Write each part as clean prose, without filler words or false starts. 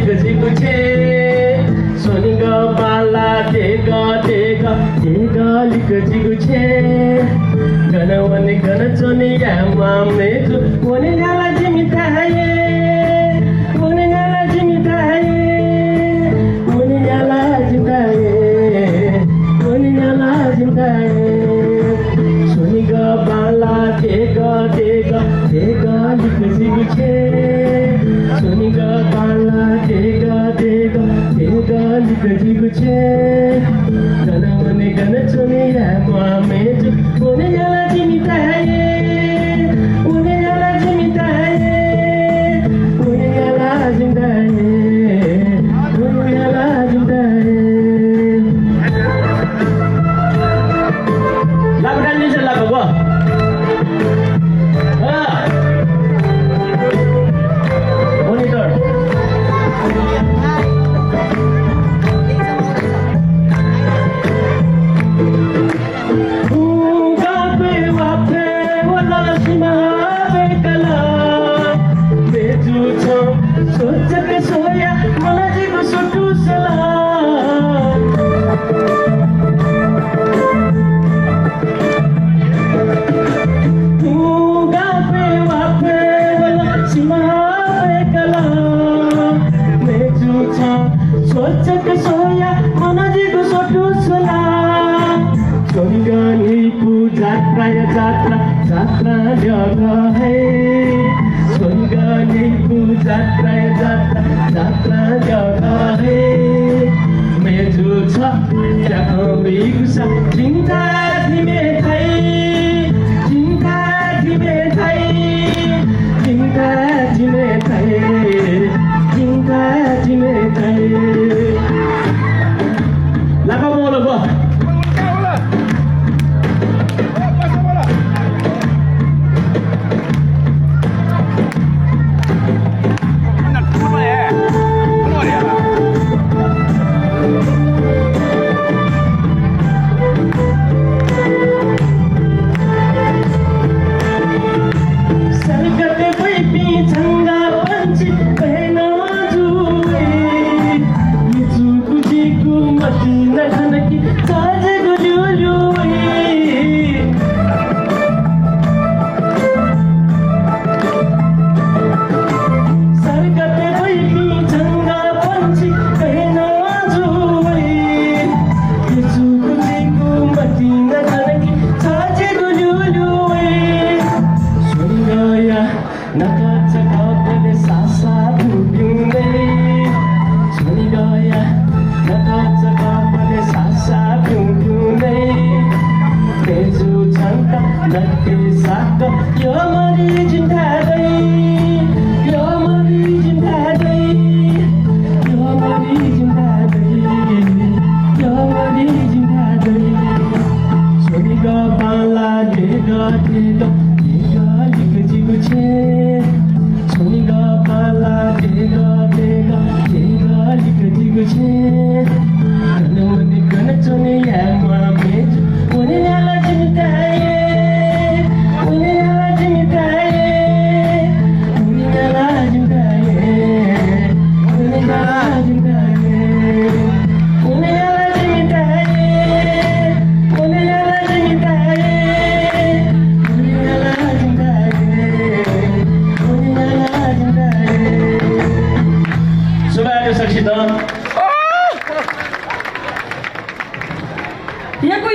लिएको छे सोनिग बाला देगा देगा देगा लिएको छे गन वने गन चोनी यामा मेजु वने नाला जिमिताये वने नाला जिमिताये वने नाला जिमिताये वने नाला जिमिताये सोनिग बाला देगा देगा देगा लिएको छे सोनिग बाला देगा देगा देगा लिएको छे गन वने गन चोनी यामा मेजु वने नाला जिमिताये वने नाला जिमिताये वने नाला जिमिताये वने नाला जिमिताये lagu dan ni lagu apa? Monitor. जात्रा जात्रा जगह है सोनिगानी को जात्रा जात्रा जात्रा जगह है मेजु छ जाको बिगुसा चिंता तिमे थाई चिंता तिमे थाई चिंता तिमे थाई चिंता तिमे थाई लागा बोलो बो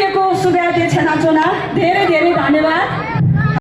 यको सुब्याते छेनाचोना धेरै धेरै धन्यवाद।